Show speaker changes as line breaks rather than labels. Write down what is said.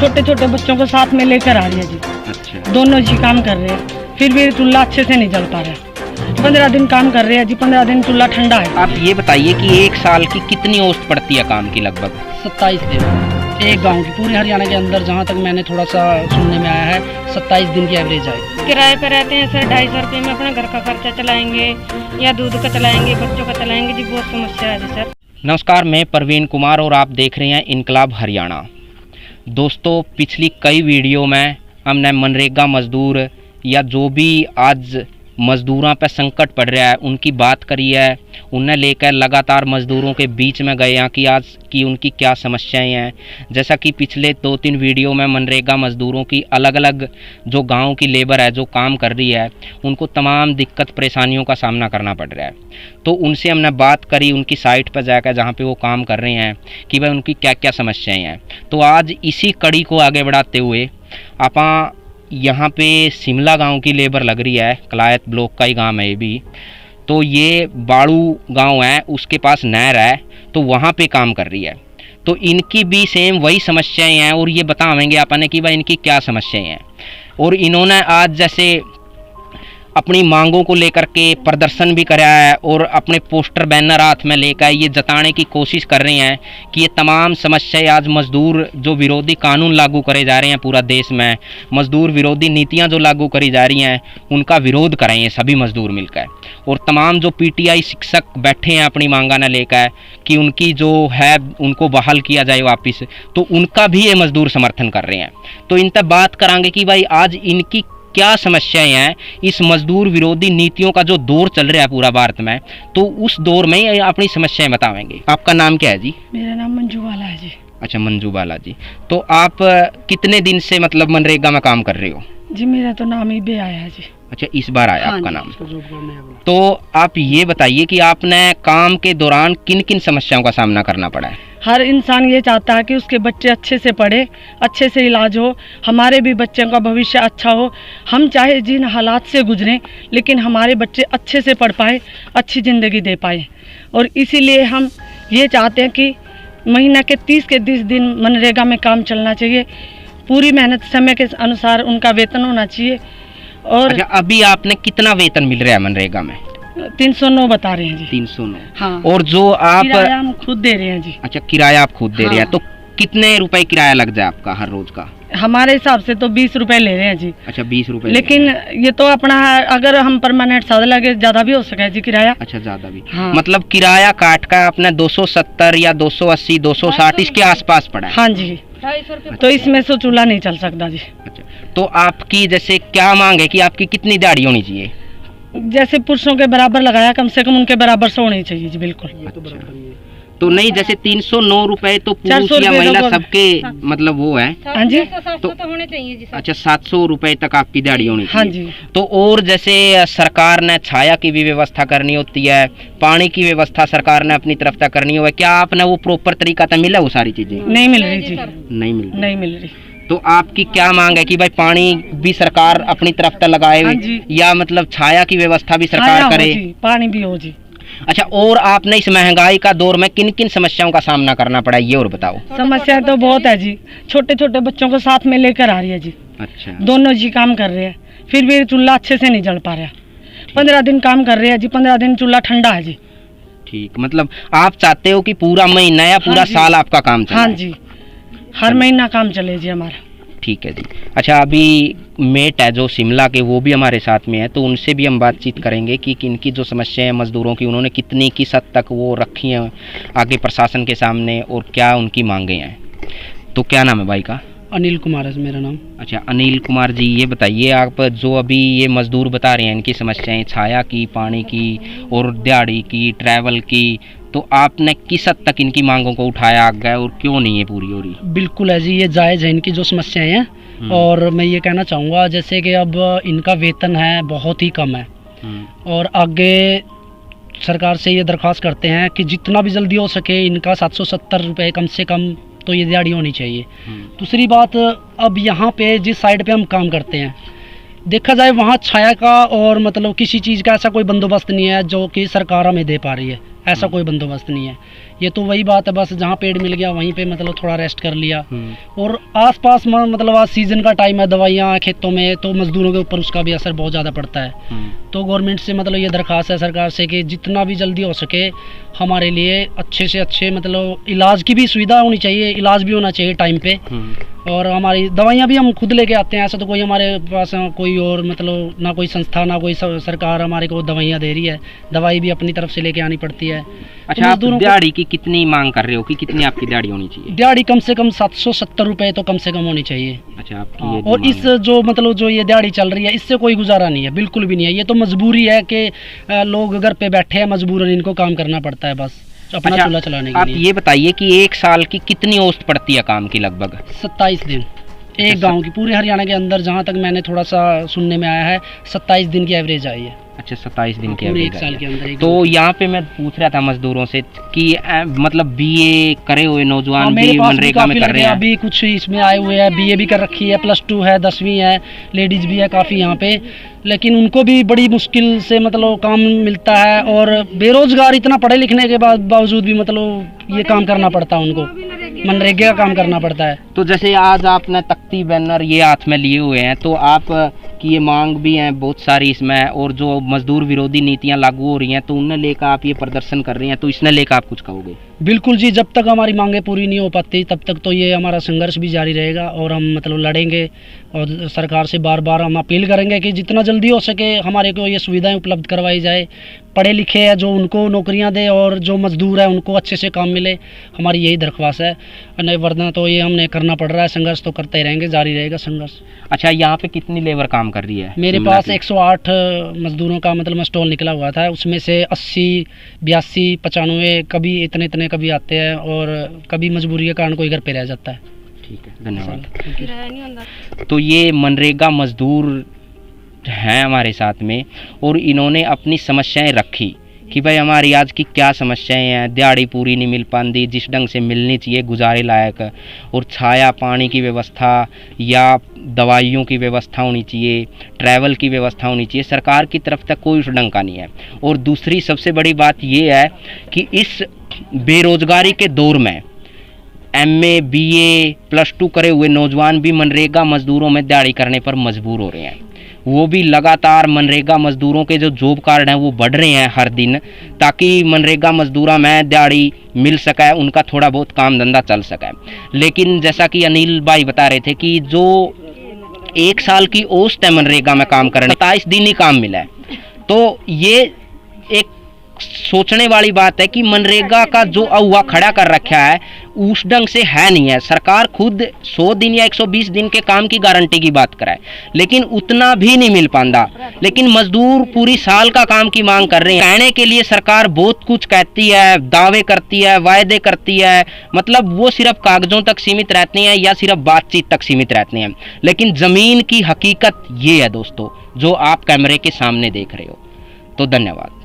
छोटे छोटे बच्चों को साथ में लेकर आ रही है जी।
अच्छा,
दोनों जी काम कर रहे हैं, फिर भी चूल्हा अच्छे से नहीं जल पा रहा है। 15 दिन काम कर रहे हैं जी, 15 दिन चूल्हा ठंडा है।
आप ये बताइए कि एक साल की कितनी औसत पड़ती है काम की? लगभग
27 दिन एक गांव की, पूरे हरियाणा के अंदर जहां तक मैंने थोड़ा सा सुनने में आया है 27 दिन की एवरेज आएगी।
किराए पर रहते हैं सर, 250 रुपये में अपना घर का खर्चा चलाएंगे या दूध का चलाएंगे, बच्चों का चलाएंगे जी, बहुत समस्या है जी सर।
नमस्कार, मैं प्रवीण कुमार और आप देख रहे हैं इनकलाब हरियाणा। दोस्तों, पिछली कई वीडियो में हमने मनरेगा मजदूर या जो भी आज मजदूरों पर संकट पड़ रहा है उनकी बात करी है। उन्हें लेकर लगातार मजदूरों के बीच में गए हैं कि आज की उनकी क्या समस्याएं हैं। जैसा कि पिछले 2-3 वीडियो में मनरेगा मजदूरों की अलग अलग जो गांव की लेबर है जो काम कर रही है, उनको तमाम दिक्कत परेशानियों का सामना करना पड़ रहा है। तो उनसे हमने बात करी उनकी साइट पर जाकर जहाँ पे वो काम कर रहे हैं कि भाई उनकी क्या क्या समस्याएँ हैं। तो आज इसी कड़ी को आगे बढ़ाते हुए आप यहाँ पे शिमला गांव की लेबर लग रही है, कलायत ब्लॉक का ही गांव है ये भी। तो ये बाड़ू गांव है, उसके पास नहर है, तो वहाँ पे काम कर रही है। तो इनकी भी सेम वही समस्याएं हैं और ये बतावेंगे आपने कि भाई इनकी क्या समस्याएं हैं। और इन्होंने आज जैसे अपनी मांगों को लेकर के प्रदर्शन भी कराया है और अपने पोस्टर बैनर हाथ में लेकर ये जताने की कोशिश कर रहे हैं कि ये तमाम समस्याएं आज मजदूर जो विरोधी कानून लागू करे जा रहे हैं पूरा देश में, मजदूर विरोधी नीतियां जो लागू करी जा रही हैं, उनका विरोध करें ये सभी मजदूर मिलकर। और तमाम जो पीटीआई शिक्षक बैठे हैं अपनी मांगा न लेकर कि उनकी जो है उनको बहाल किया जाए वापस, तो उनका भी ये मजदूर समर्थन कर रहे हैं। तो इन तक बात करांगे कि भाई आज इनकी क्या समस्याएं हैं इस मजदूर विरोधी नीतियों का जो दौर चल रहा है पूरा भारत में, तो उस दौर में ही अपनी समस्याएं बतावेंगे। आपका नाम क्या है जी?
मेरा नाम मंजू बाला है जी।
अच्छा, मंजू बाला जी। तो आप कितने दिन से मतलब मनरेगा में काम कर रहे हो?
जी मेरा तो नाम ही बे आया है जी।
अच्छा, इस बार आया
हाँ
आपका
जी,
नाम। तो आप ये बताइए कि आपने काम के दौरान किन किन समस्याओं का सामना करना पड़ा है?
हर इंसान ये चाहता है कि उसके बच्चे अच्छे से पढ़े, अच्छे से इलाज हो, हमारे भी बच्चों का भविष्य अच्छा हो। हम चाहे जिन हालात से गुजरें, लेकिन हमारे बच्चे अच्छे से पढ़ पाए, अच्छी ज़िंदगी दे पाए। और इसीलिए हम ये चाहते हैं कि महीना के 30 दिन मनरेगा में काम चलना चाहिए, पूरी मेहनत समय के अनुसार उनका वेतन होना चाहिए। और
अच्छा, अभी आपने कितना वेतन मिल रहा है मनरेगा में?
309 बता रहे हैं जी।
309।
हाँ।
और जो आप
किराया हम खुद दे रहे हैं जी।
अच्छा, किराया आप खुद दे रहे हैं,
हाँ।
तो कितने रुपए किराया लग जाए आपका हर रोज का?
हमारे हिसाब से तो 20 रुपए ले रहे हैं जी।
अच्छा, 20 रुपए।
लेकिन ये तो अपना अगर हम परमानेंट साथ लगे ज्यादा भी हो सके जी किराया।
अच्छा, ज्यादा भी।
हाँ।
मतलब किराया काट का आपने 270 या 280, 260 इसके आसपास पड़ा है?
हाँ जी।
250 रुपये।
तो इसमें से चूल्हा नहीं चल सकता जी।
अच्छा, तो आपकी जैसे क्या मांग है कि आपकी कितनी दिहाड़ी होनी चाहिए?
जैसे पुरुषों के बराबर लगाया, कम से कम उनके बराबर से होनी चाहिए जी। बिल्कुल।
तो नहीं, जैसे 309 रुपए तो पुरुष
400
या
रुपए
महिला
तो-
सबके मतलब वो है।
हाँ जी।
700 तो होने चाहिए जी सर।
अच्छा, 700 रुपए तक आपकी दिहाड़ी होनी
हाँ
चाहिए।
जी।
तो और जैसे सरकार ने छाया की भी व्यवस्था करनी होती है, पानी की व्यवस्था सरकार ने अपनी तरफ से करनी हो, क्या आपने वो प्रॉपर तरीका से मिला वो सारी चीजें?
नहीं मिल रही जी।
नहीं मिल रही।
नहीं मिल रही।
तो आपकी क्या मांग है कि भाई पानी भी सरकार अपनी तरफ से लगाए,
हाँ जी।
या मतलब छाया की व्यवस्था भी
छाया
सरकार
हो
करे?
जी, पानी भी हो जी।
अच्छा, और आपने इस महंगाई का दौर में किन किन समस्याओं का सामना करना पड़ा ये और बताओ।
समस्या तो बहुत है जी, छोटे छोटे बच्चों को साथ में लेकर आ रही है जी।
अच्छा,
दोनों जी काम कर रहे हैं, फिर भी चूल्हा अच्छे से नहीं जल पा रहा। 15 दिन काम कर रहे हैं जी, 15 दिन चूल्हा ठंडा है जी।
ठीक। मतलब आप चाहते हो कि पूरा महीना या पूरा
हाँ जी।
साल आपका काम चले?
हाँ जी, हर महीना काम चले जी हमारा।
ठीक है जी। अच्छा, अभी मेट है जो शिमला के, वो भी हमारे साथ में है, तो उनसे भी हम बातचीत करेंगे कि इनकी जो समस्याएं हैं मजदूरों की, उन्होंने कितनी किस हद तक वो रखी हैं आगे प्रशासन के सामने और क्या उनकी मांगे हैं। तो क्या नाम है भाई का?
अनिल कुमार है मेरा नाम।
अच्छा, अनिल कुमार जी, ये बताइए आप जो अभी ये मजदूर बता रहे हैं इनकी समस्याएं छाया की, पानी की और दिहाड़ी की, ट्रैवल की, तो आपने किस हद तक इनकी मांगों को उठाया आगे और क्यों नहीं है पूरी हो रही?
बिल्कुल है जी, ये जायज़ है इनकी जो समस्याएं हैं। और मैं ये कहना चाहूँगा जैसे कि अब इनका वेतन है बहुत ही कम है, और आगे सरकार से ये दरख्वास्त करते हैं कि जितना भी जल्दी हो सके इनका 770 रुपये कम से कम तो ये दिहाड़ी होनी चाहिए। दूसरी बात, अब यहाँ पे जिस साइड पे हम काम करते हैं, देखा जाए वहाँ छाया का और मतलब किसी चीज़ का ऐसा कोई बंदोबस्त नहीं है जो कि सरकार हमें दे पा रही है। ऐसा कोई बंदोबस्त नहीं है। ये तो वही बात है, बस जहाँ पेड़ मिल गया वहीं पे मतलब थोड़ा रेस्ट कर लिया। और आसपास मतलब आज सीजन का टाइम है, दवाइयाँ खेतों में, तो मजदूरों के ऊपर उसका भी असर बहुत ज़्यादा पड़ता है। तो गवर्नमेंट से मतलब ये दरख्वास्त है सरकार से कि जितना भी जल्दी हो सके हमारे लिए अच्छे से अच्छे मतलब इलाज की भी सुविधा होनी चाहिए, इलाज भी होना चाहिए टाइम पे। और हमारी दवाइयाँ भी हम खुद लेके आते हैं, ऐसा तो कोई हमारे पास कोई और मतलब ना कोई संस्था ना कोई सरकार हमारे को दवाइयाँ दे रही है, दवाई भी अपनी तरफ से लेके आनी पड़ती है।
अच्छा, आप दिहाड़ी की कितनी मांग कर रहे हो कि कितनी आपकी दिहाड़ी होनी चाहिए?
दिहाड़ी कम से कम 770 रुपये तो कम से कम होनी चाहिए।
अच्छा, आपकी ये
और इस जो मतलब जो ये दिहाड़ी चल रही है इससे कोई गुजारा नहीं है, बिल्कुल भी नहीं है। ये तो मजबूरी है कि लोग घर पे बैठे हैं, मजबूरन इनको काम करना पड़ता है बस अपना चूल्हा चलाने के
आप
लिए।
ये बताइए कि एक साल की कितनी औसत पड़ती है काम की? लगभग
27 दिन एक गांव की, पूरे हरियाणा के अंदर जहां तक मैंने थोड़ा सा सुनने में आया है 27 दिन की एवरेज आई है।
अच्छा, 27 दिन की
पूरे
एवरेज
एक साल के अंदर।
तो यहाँ पे मैं पूछ रहा था मजदूरों से कि मतलब बीए करे हुए नौजवान भी मनरेगा में कर रहे हैं?
अभी कुछ इसमें आए हुए हैं, बीए भी कर रखी है, +2 है, 10वीं है, लेडीज भी है काफ़ी यहाँ पे, लेकिन उनको भी बड़ी मुश्किल से मतलब काम मिलता है। और बेरोजगार इतना पढ़े लिखने के बावजूद भी मतलब ये काम करना पड़ता है उनको, मनरेगा का काम करना पड़ता है।
तो जैसे आज आपने तख्ती बैनर ये हाथ में लिए हुए हैं, तो आप की ये मांग भी हैं बहुत सारी इसमें, और जो मजदूर विरोधी नीतियां लागू हो रही हैं तो उन्हें लेकर आप ये प्रदर्शन कर रही हैं, तो इसने लेकर आप कुछ कहोगे?
बिल्कुल जी, जब तक हमारी मांगें पूरी नहीं हो पाती तब तक तो ये हमारा संघर्ष भी जारी रहेगा और हम मतलब लड़ेंगे। और सरकार से बार बार हम अपील करेंगे कि जितना जल्दी हो सके हमारे को ये सुविधाएं उपलब्ध करवाई जाए, पढ़े लिखे हैं जो उनको नौकरियां दे और जो मजदूर है उनको अच्छे से काम मिले। हमारी यही दरख्वास्त है, नहीं वरना तो ये हमने करना पड़ रहा है, संघर्ष तो करते ही रहेंगे, जारी रहेगा संघर्ष।
अच्छा, यहाँ पे कितनी लेबर काम कर रही है?
मेरे पास 108 मजदूरों का मतलब स्टॉल निकला हुआ था, उसमें से 80, 82, 95 कभी इतने कभी आते हैं और कभी मजबूरी के कारण कोई घर पे रह जाता है।
ठीक है, धन्यवाद। तो ये मनरेगा मजदूर हैं हमारे साथ में, और इन्होंने अपनी समस्याएं रखी कि भाई हमारी आज की क्या समस्याएं हैं, दिहाड़ी पूरी नहीं मिल पाती जिस ढंग से मिलनी चाहिए गुजारे लायक, और छाया पानी की व्यवस्था या दवाइयों की व्यवस्था होनी चाहिए, ट्रैवल की व्यवस्था होनी चाहिए, सरकार की तरफ तक कोई उस ढंग का नहीं है। और दूसरी सबसे बड़ी बात ये है कि इस बेरोजगारी के दौर में MA, BA, +2 करे हुए नौजवान भी मनरेगा मजदूरों में दिहाड़ी करने पर मजबूर हो रहे हैं। वो भी लगातार मनरेगा मजदूरों के जो जॉब कार्ड हैं वो बढ़ रहे हैं हर दिन, ताकि मनरेगा मजदूरों में दिहाड़ी मिल सके, उनका थोड़ा बहुत काम धंधा चल सके। लेकिन जैसा कि अनिल भाई बता रहे थे कि जो 1 साल की औसत है मनरेगा में काम करने, 27 दिन ही काम मिला है, तो ये एक सोचने वाली बात है कि मनरेगा का जो अहुआ खड़ा कर रखा है उस ढंग से है नहीं है। सरकार खुद 100 दिन या 120 दिन के काम की गारंटी की बात कराए, लेकिन उतना भी नहीं मिल पाता। लेकिन मजदूर पूरी साल का काम की मांग कर रहे हैं। कहने के लिए सरकार बहुत कुछ कहती है, दावे करती है, वायदे करती है, मतलब वो सिर्फ कागजों तक सीमित रहती हैं या सिर्फ बातचीत तक सीमित रहती हैं। लेकिन ज़मीन की हकीकत ये है दोस्तों, जो आप कैमरे के सामने देख रहे हो। तो धन्यवाद।